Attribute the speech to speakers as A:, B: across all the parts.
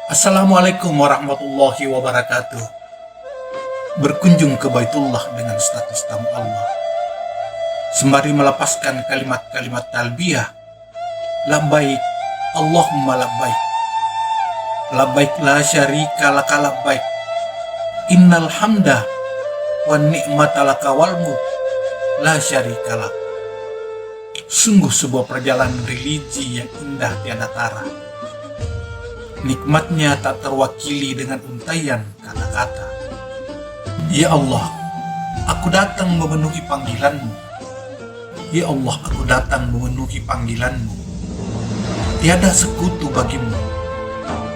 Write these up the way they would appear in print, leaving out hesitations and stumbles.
A: Assalamualaikum warahmatullahi wabarakatuh. Berkunjung ke Baitullah dengan status tamu Allah, sembari melepaskan kalimat-kalimat talbiyah. Labbaik, Allahumma labbaik. Labbaik la syarika laka labbaik. Innal hamda wan ni'mata laka wal mulk la syarika lak. Sungguh sebuah perjalanan religi yang indah tiada tara. Nikmatnya tak terwakili dengan untaian kata-kata. Ya Allah, aku datang memenuhi panggilan-Mu. Ya Allah, aku datang memenuhi panggilan-Mu. Tiada sekutu bagimu.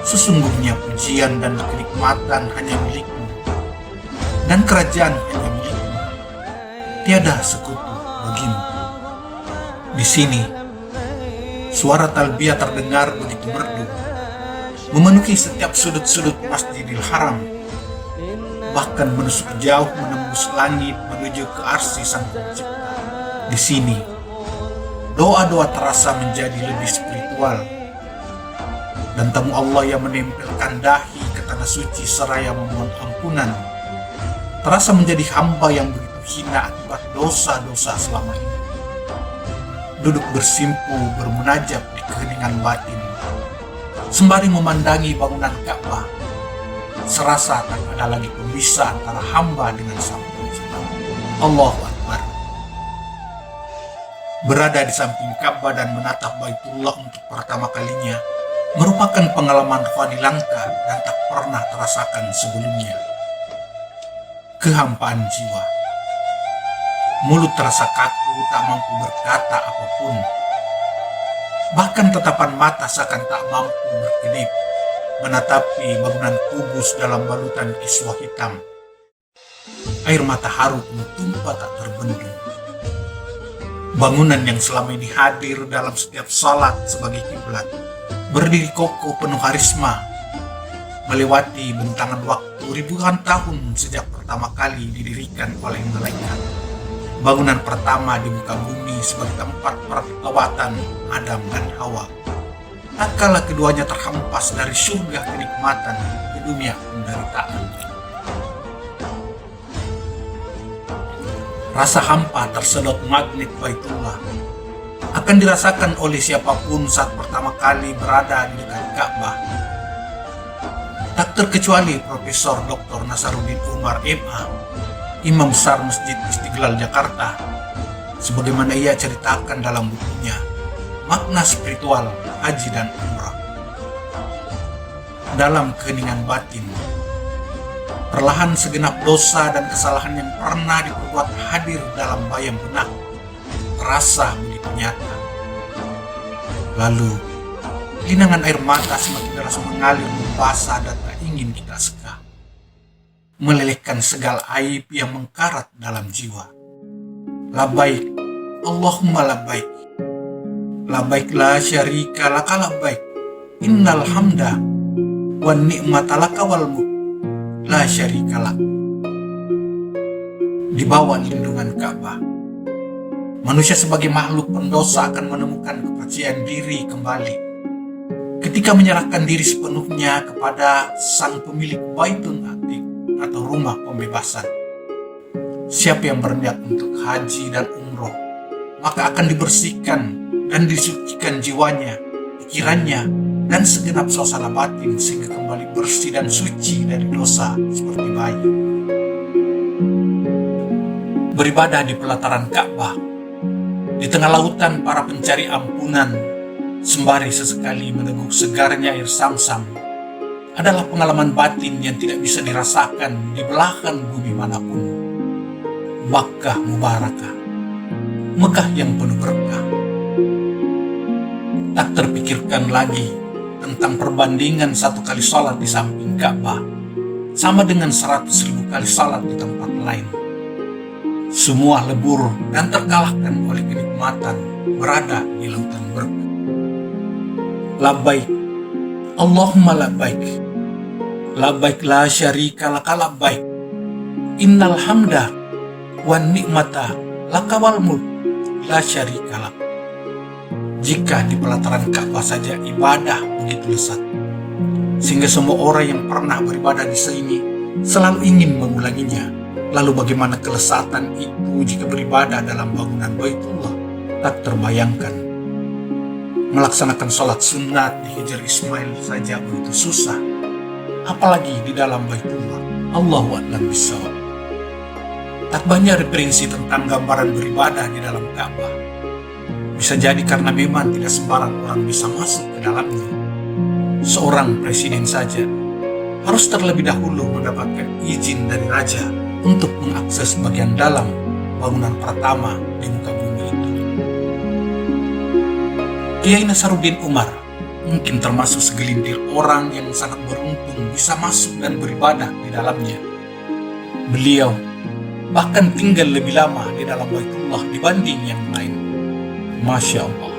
A: Sesungguhnya pujian dan kenikmatan hanya milik-Mu, dan kerajaan hanya milik-Mu. Tiada sekutu bagimu. Di sini, suara talbiyah terdengar begitu merdu, memenuhi setiap sudut-sudut Masjidil Haram, bahkan menusuk jauh menembus langit menuju ke arsy Sang Pencipta. Di sini, doa-doa terasa menjadi lebih spiritual, dan tamu Allah yang menempelkan dahi ke tanah suci seraya memohon ampunan terasa menjadi hamba yang begitu hina akibat dosa-dosa selama ini. Duduk bersimpu bermunajat di keheningan batin, sembari memandangi bangunan Ka'bah, serasa tak ada lagi pemisah antara hamba dengan Sang Pencipta. Allahu Akbar. Berada di samping Ka'bah dan menatap Baitullah untuk pertama kalinya merupakan pengalaman rohani langka dan tak pernah terasakan sebelumnya. Kehampaan jiwa. Mulut terasa kaku, tak mampu berkata apapun. Bahkan tatapan mata seakan tak mampu berkedip menatapi bangunan kubus dalam balutan kiswah hitam. Air mata haru tumpah tak terbendung. Bangunan yang selama ini hadir dalam setiap salat sebagai kiblat berdiri kokoh penuh karisma, melewati bentangan waktu ribuan tahun sejak pertama kali didirikan oleh malaikat. Bangunan pertama di muka bumi sebagai tempat pertawatan Adam dan Hawa. Tak kala keduanya terhempas dari surga kenikmatan ke dunia penderitaan. Rasa hampa tersedot magnet Baitullah akan dirasakan oleh siapapun saat pertama kali berada di dekat Ka'bah. Tak terkecuali Profesor Dr. Nasaruddin Umar MA, Imam Besar Masjid Istiqlal Jakarta, sebagaimana ia ceritakan dalam bukunya Makna Spiritual Haji dan Umrah. Dalam keheningan batin, perlahan segenap dosa dan kesalahan yang pernah diperbuat hadir dalam bayang benak terasa begitu nyata. Lalu, linangan air mata semakin deras mengalir membasah dan tak ingin kita seka, melelehkan segala aib yang mengkarat dalam jiwa. Labbaik, Allahumma labbaik. Labbaik la syarika laka labbaik. Innal hamda wan ni'mata laka wal mulk la syarika lak. Di bawah lindungan Ka'bah, manusia sebagai makhluk pendosa akan menemukan kepercayaan diri kembali ketika menyerahkan diri sepenuhnya kepada Sang Pemilik Baitul Atiq atau rumah pembebasan. Siapa yang berniat untuk haji dan umroh, maka akan dibersihkan dan disucikan jiwanya, pikirannya, dan segenap suasana batin sehingga kembali bersih dan suci dari dosa seperti bayi. Beribadah di pelataran Ka'bah, di tengah lautan para pencari ampunan, sembari sesekali meneguk segarnya air Zamzam, adalah pengalaman batin yang tidak bisa dirasakan di belahan bumi manapun. Makkah Mubarakah, Mekah yang penuh berkah. Tak terpikirkan lagi tentang perbandingan satu kali salat di samping Ka'bah sama dengan 100.000 kali salat di tempat lain. Semua lebur dan terkalahkan oleh kenikmatan berada di lautan berkah. Labbaik, Allahumma labbaik. Labbaik la syarika laka labbaik. Innal hamda wan ni'mata laka wal mulk la syarika lak. Jika di pelataran Ka'bah saja ibadah begitu lezat, sehingga semua orang yang pernah beribadah di sini selalu ingin mengulanginya. Lalu bagaimana kelesatan itu jika beribadah dalam bangunan Baitullah? Tak terbayangkan. Melaksanakan sholat sunat di Hijr Ismail saja begitu susah, apalagi di dalam Baitullah. Allahu a'lam bishawab. Tak banyak referensi tentang gambaran beribadah di dalam Ka'bah. Bisa jadi karena memang tidak sembarang orang bisa masuk ke dalamnya. Seorang presiden saja harus terlebih dahulu mendapatkan izin dari raja untuk mengakses bagian dalam bangunan pertama di muka bumi itu. Kiai Nasaruddin Umar mungkin termasuk segelintir orang yang sangat beruntung bisa masuk dan beribadah di dalamnya. Beliau bahkan tinggal lebih lama di dalam Baitullah dibanding yang lain. Masya Allah.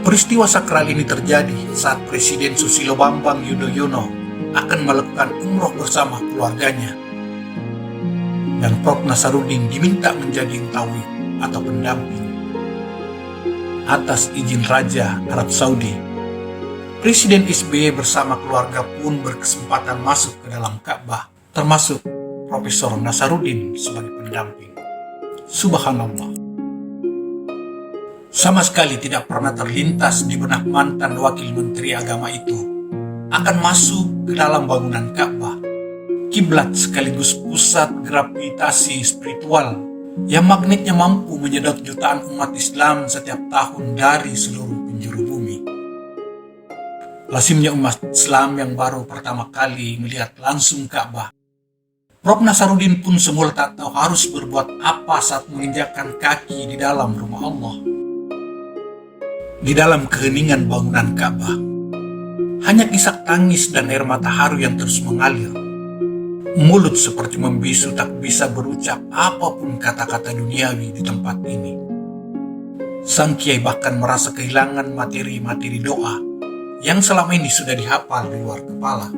A: Peristiwa sakral ini terjadi saat Presiden Susilo Bambang Yudhoyono akan melakukan umroh bersama keluarganya. Dan Prof. Nasaruddin diminta menjadi entawi atau pendamping. Atas izin Raja Arab Saudi, Presiden SBY bersama keluarga pun berkesempatan masuk ke dalam Ka'bah, termasuk Profesor Nasaruddin sebagai pendamping. Subhanallah. Sama sekali tidak pernah terlintas di benak mantan Wakil Menteri Agama itu akan masuk ke dalam bangunan Ka'bah, kiblat sekaligus pusat gravitasi spiritual yang magnetnya mampu menyedot jutaan umat Islam setiap tahun dari seluruh penjuru bumi. Lazimnya umat Islam yang baru pertama kali melihat langsung Ka'bah. Prof. Nasaruddin pun semula tak tahu harus berbuat apa saat menginjakkan kaki di dalam rumah Allah. Di dalam keheningan bangunan Ka'bah, hanya isak tangis dan air mata haru yang terus mengalir. Mulut seperti membisu tak bisa berucap apapun kata-kata duniawi di tempat ini. Sang kiai bahkan merasa kehilangan materi-materi doa yang selama ini sudah dihafal di luar kepala.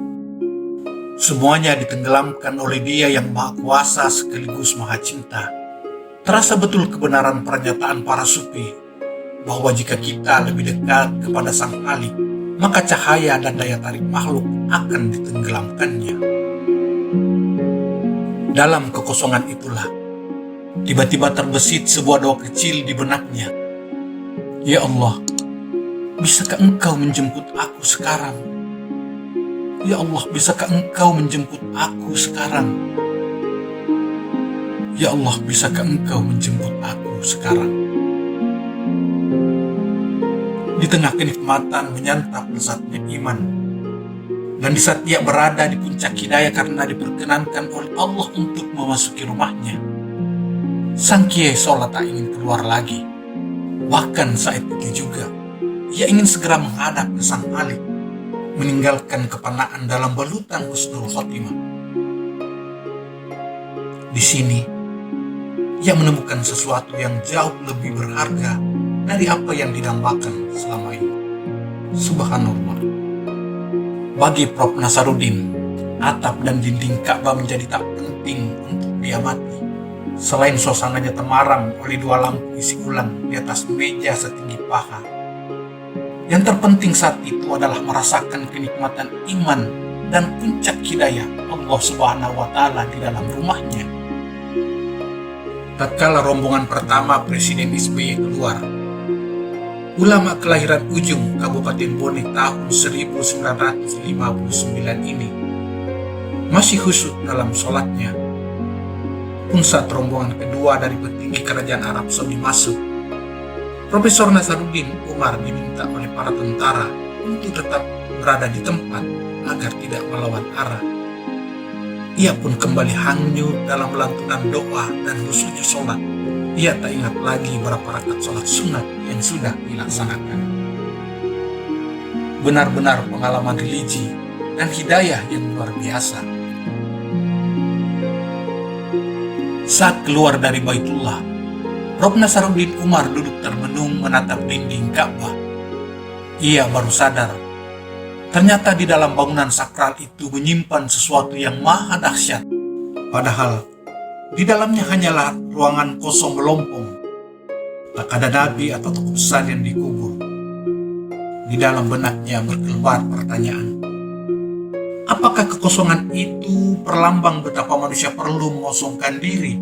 A: Semuanya ditenggelamkan oleh Dia yang Maha Kuasa sekaligus Maha Cinta. Terasa betul kebenaran pernyataan para sufi bahwa jika kita lebih dekat kepada Sang Khalik, maka cahaya dan daya tarik makhluk akan ditenggelamkannya. Dalam kekosongan itulah, tiba-tiba terbesit sebuah doa kecil di benaknya. Ya Allah, bisakah Engkau menjemput aku sekarang? Ya Allah, bisakah Engkau menjemput aku sekarang? Ya Allah, bisakah Engkau menjemput aku sekarang? Di tengah kenikmatan menyantap lezatnya iman, dan di saat ia berada di puncak hidayah karena diperkenankan oleh Allah untuk memasuki rumahnya, sang kiai seolah tak ingin keluar lagi. Bahkan saat itu juga, ia ingin segera menghadap ke Sang Khalik, meninggalkan kepenaan dalam balutan husnul khotimah. Di sini, ia menemukan sesuatu yang jauh lebih berharga dari apa yang didambakan selama ini. Subhanallah. Bagi Prof. Nasaruddin, atap dan dinding Ka'bah menjadi tak penting untuk diamati. Selain suasananya temaram oleh dua lampu isi ulang di atas meja setinggi paha. Yang terpenting saat itu adalah merasakan kenikmatan iman dan puncak hidayah Allah Subhanahu wa Ta'ala di dalam rumahnya. Tatkala rombongan pertama Presiden SBY keluar, ulama kelahiran Ujung, Kabupaten Bone tahun 1959 ini masih khusyuk dalam sholatnya. Pun saat rombongan kedua dari petinggi kerajaan Arab Saudi masuk, Profesor Nasaruddin Umar diminta oleh para tentara untuk tetap berada di tempat agar tidak melawan arah. Ia pun kembali hanyut dalam lantunan doa dan khusyuknya sholat. Ia tak ingat lagi berapa rakaat sholat sunat yang sudah dilaksanakan. Benar-benar pengalaman religi dan hidayah yang luar biasa. Saat keluar dari Baitullah, Prof. Nasaruddin Umar duduk termenung menatap dinding Ka'bah. Ia baru sadar, ternyata di dalam bangunan sakral itu menyimpan sesuatu yang maha dahsyat. Padahal di dalamnya hanyalah ruangan kosong melompong. Tak ada nabi atau tokoh besar yang dikubur. Di dalam benaknya berkelebar pertanyaan. Apakah kekosongan itu perlambang betapa manusia perlu mengosongkan diri,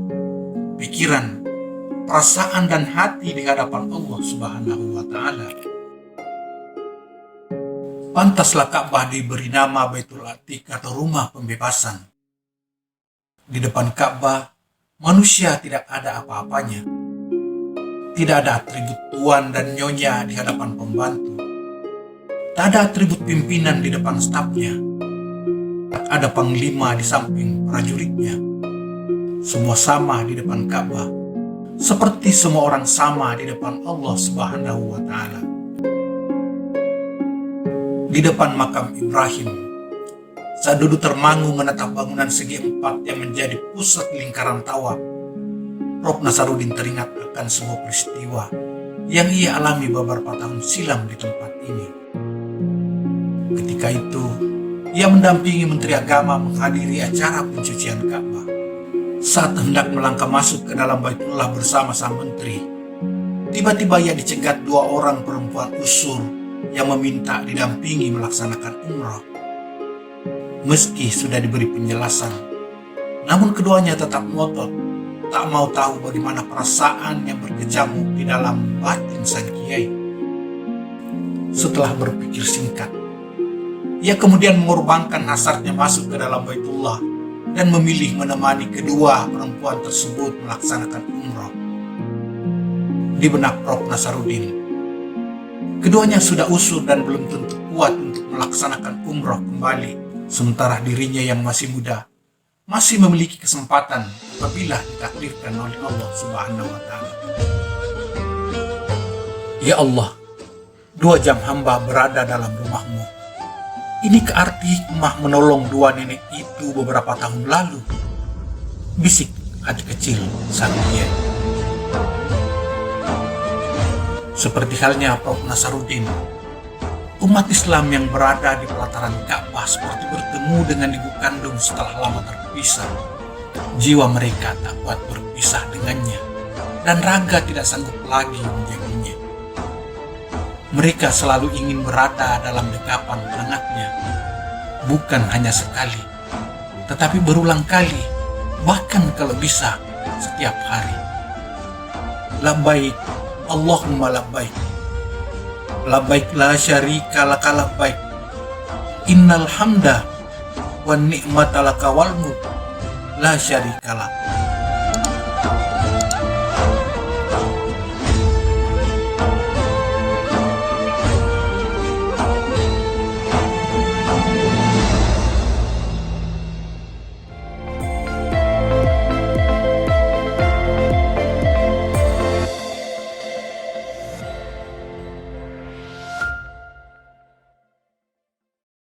A: pikiran, perasaan dan hati di hadapan Allah Subhanahu wa Ta'ala? Pantaslah Ka'bah diberi nama Baitul Atiq atau rumah pembebasan. Di depan Ka'bah, manusia tidak ada apa-apanya. Tidak ada atribut tuan dan nyonya di hadapan pembantu. Tak ada atribut pimpinan di depan stafnya. Tak ada panglima di samping prajuritnya. Semua sama di depan Ka'bah, seperti semua orang sama di depan Allah Subhanahu wa Ta'ala. Di depan makam Ibrahim, saat duduk termangu menatap bangunan segi empat yang menjadi pusat lingkaran tawaf, Prof. Nasaruddin teringat akan sebuah peristiwa yang ia alami beberapa tahun silam di tempat ini. Ketika itu, ia mendampingi Menteri Agama menghadiri acara pencucian Ka'bah. Saat hendak melangkah masuk ke dalam Baitullah bersama sang menteri, tiba-tiba ia dicegat dua orang perempuan usur yang meminta didampingi melaksanakan umrah. Meski sudah diberi penjelasan, namun keduanya tetap ngotot, tak mau tahu bagaimana perasaan yang berkecamuk di dalam batin sang kiai. Setelah berpikir singkat, ia kemudian mengorbankan hasratnya masuk ke dalam Baitullah dan memilih menemani kedua perempuan tersebut melaksanakan umrah. Di benak Prof. Nasaruddin, keduanya sudah usur dan belum tentu kuat untuk melaksanakan umrah kembali, sementara dirinya yang masih muda masih memiliki kesempatan apabila ditakdirkan oleh Allah Subhanahu wa Ta'ala. Ya Allah, 2 jam hamba berada dalam rumahmu. Ini arti hikmah menolong dua nenek itu beberapa tahun lalu, bisik hati kecil sang kiai. Seperti halnya Prof. Nasaruddin, umat Islam yang berada di pelataran Ka'bah seperti bertemu dengan ibu kandung setelah lama terpisah. Jiwa mereka tak kuat berpisah dengannya, dan raga tidak sanggup lagi menjaganya. Mereka selalu ingin berada dalam dekapan hangatnya, bukan hanya sekali, tetapi berulang kali, bahkan kalau bisa setiap hari. Labbaik Allahumma labbaik, labbaik la syarika laka labbaik, innal hamda wan ni'mata laka wal mulk la syarika lak.